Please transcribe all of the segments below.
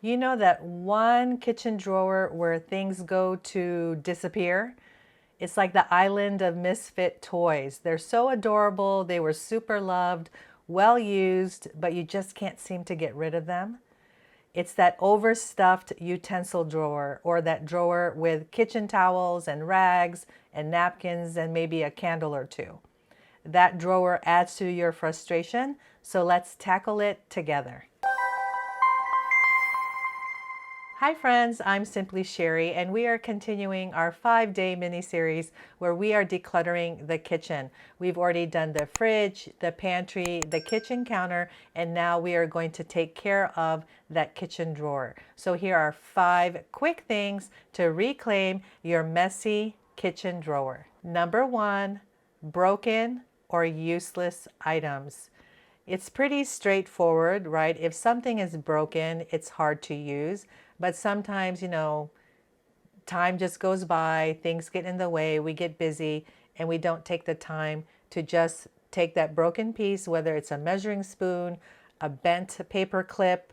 You know that one kitchen drawer where things go to disappear? It's like the island of misfit toys. They're so adorable, they were super loved, well used, but you just can't seem to get rid of them. It's that overstuffed utensil drawer, or that drawer with kitchen towels and rags and napkins and maybe a candle or two. That drawer adds to your frustration, so let's tackle it together. Hi friends, I'm Simply Sherry, and we are continuing our 5-day mini-series where we are decluttering the kitchen. We've already done the fridge, the pantry, the kitchen counter, and now we are going to take care of that kitchen drawer. So here are 5 quick things to reclaim your messy kitchen drawer. Number 1, broken or useless items. It's pretty straightforward, right? If something is broken, it's hard to use. But sometimes, time just goes by, things get in the way, we get busy, and we don't take the time to just take that broken piece, whether it's a measuring spoon, a bent paper clip,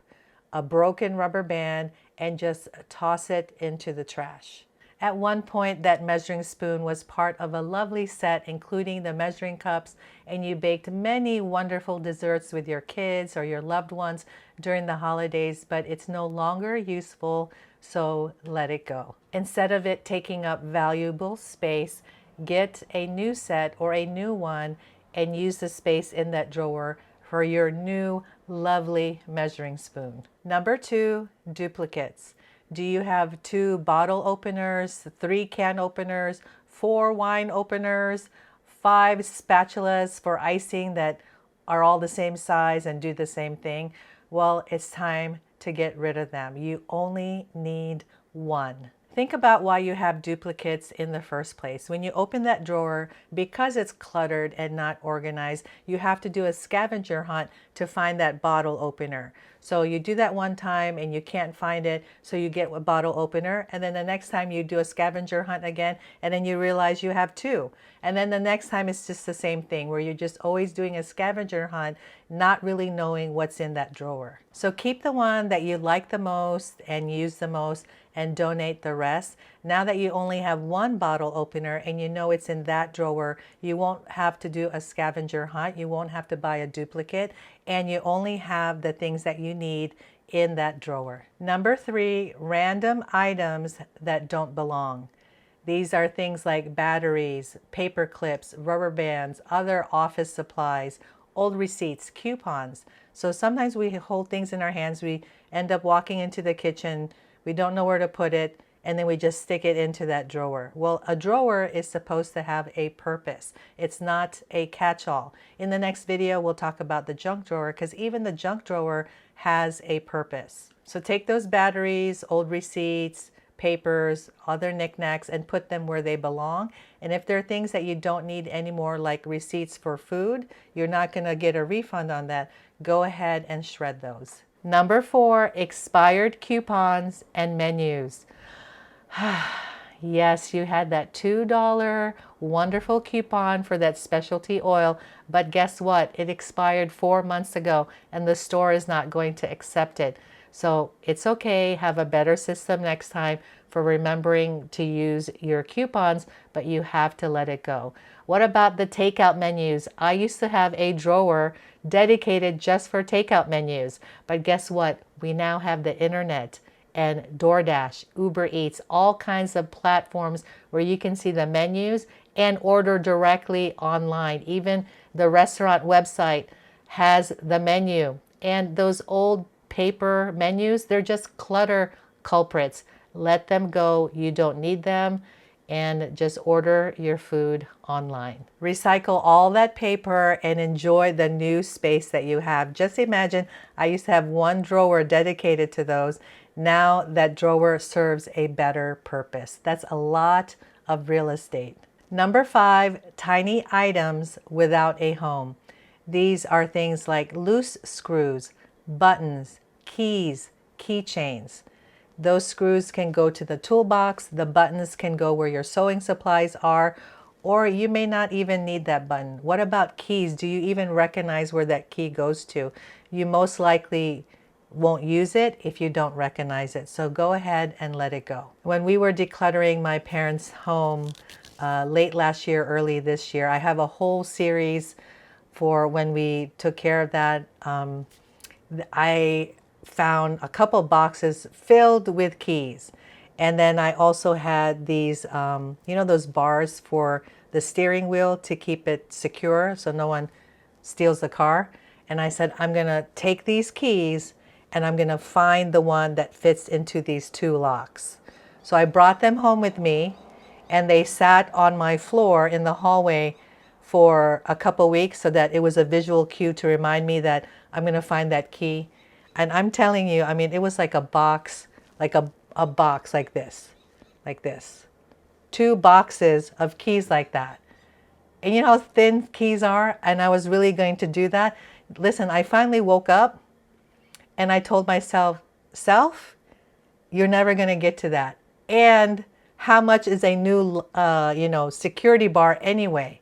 a broken rubber band, and just toss it into the trash. At one point, that measuring spoon was part of a lovely set, including the measuring cups, and you baked many wonderful desserts with your kids or your loved ones during the holidays, but it's no longer useful, so let it go. Instead of it taking up valuable space, get a new set or a new one and use the space in that drawer for your new lovely measuring spoon. Number 2, duplicates. Do you have 2 bottle openers, 3 can openers, 4 wine openers, 5 spatulas for icing that are all the same size and do the same thing? Well, it's time to get rid of them. You only need 1. Think about why you have duplicates in the first place. When you open that drawer, because it's cluttered and not organized, you have to do a scavenger hunt to find that bottle opener. So you do that one time and you can't find it, so you get a bottle opener, and then the next time you do a scavenger hunt again, and then you realize you have 2. And then the next time it's just the same thing, where you're just always doing a scavenger hunt, not really knowing what's in that drawer. So keep the one that you like the most and use the most, and donate the rest. Now that you only have 1 bottle opener and you know it's in that drawer, you won't have to do a scavenger hunt, you won't have to buy a duplicate, and you only have the things that you need in that drawer. Number 3, random items that don't belong. These are things like batteries, paper clips, rubber bands, other office supplies, old receipts, coupons. So sometimes we hold things in our hands, we end up walking into the kitchen, we don't know where to put it, and then we just stick it into that drawer. Well, a drawer is supposed to have a purpose. It's not a catch-all. In the next video, we'll talk about the junk drawer, because even the junk drawer has a purpose. So take those batteries, old receipts, papers, other knickknacks, and put them where they belong. And if there are things that you don't need anymore, like receipts for food, you're not going to get a refund on that. Go ahead and shred those. Number 4, expired coupons and menus. Yes, you had that $2 wonderful coupon for that specialty oil, but guess what? It expired 4 months ago and the store is not going to accept it. So it's okay, have a better system next time for remembering to use your coupons, but you have to let it go. What about the takeout menus? I used to have a drawer dedicated just for takeout menus, but guess what? We now have the internet and DoorDash, Uber Eats, all kinds of platforms where you can see the menus and order directly online. Even the restaurant website has the menu. And those old paper menus, they're just clutter culprits. Let them go. You don't need them. And just order your food online. Recycle all that paper and enjoy the new space that you have. Just imagine, I used to have 1 drawer dedicated to those. Now that drawer serves a better purpose. That's a lot of real estate. Number 5, tiny items without a home. These are things like loose screws, buttons, keys, keychains. Those screws can go to the toolbox, the buttons can go where your sewing supplies are, or you may not even need that button. What about keys? Do you even recognize where that key goes to? You most likely won't use it if you don't recognize it. So go ahead and let it go. When we were decluttering my parents' home late last year, early this year, I have a whole series for when we took care of that. I found a couple boxes filled with keys. And then I also had these, you know, those bars for the steering wheel to keep it secure so no one steals the car. And I said, I'm going to take these keys and I'm going to find the one that fits into these two locks. So I brought them home with me and they sat on my floor in the hallway for a couple weeks so that it was a visual cue to remind me that I'm going to find that key. And I'm telling you, I mean, it was like a box, like a box like this, like this. 2 boxes of keys like that. And you know how thin keys are? And I was really going to do that. Listen, I finally woke up and I told myself, self, you're never going to get to that. And how much is a new, you know, security bar anyway?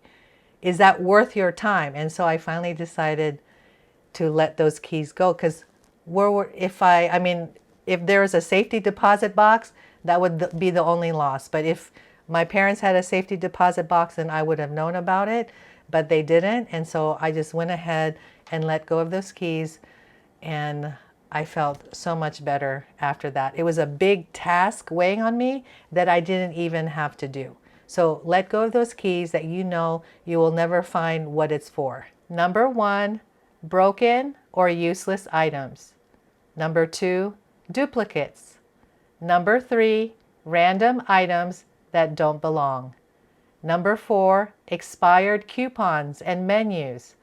Is that worth your time? And so I finally decided to let those keys go, because I mean, if there was a safety deposit box, that would be the only loss. But if my parents had a safety deposit box, then I would have known about it, but they didn't. And so I just went ahead and let go of those keys, and I felt so much better after that. It was a big task weighing on me that I didn't even have to do. So let go of those keys that you know you will never find what it's for. Number 1, broken or useless items. Number 2, duplicates. Number 3, random items that don't belong. Number 4, expired coupons and menus.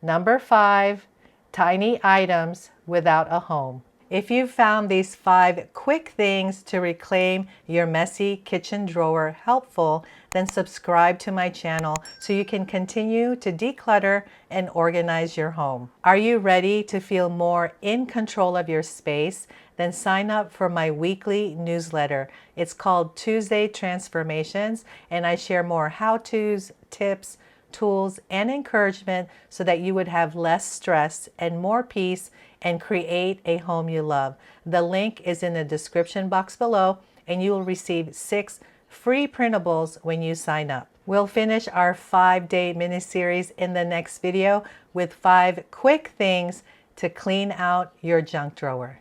Number 5, tiny items without a home. If you found these 5 quick things to reclaim your messy kitchen drawer helpful, then subscribe to my channel so you can continue to declutter and organize your home. Are you ready to feel more in control of your space? Then sign up for my weekly newsletter. It's called Tuesday Transformations, and I share more how-tos, tips, tools, and encouragement so that you would have less stress and more peace and create a home you love. The link is in the description box below, and you will receive 6 free printables when you sign up. We'll finish our 5-day mini-series in the next video with 5 quick things to clean out your junk drawer.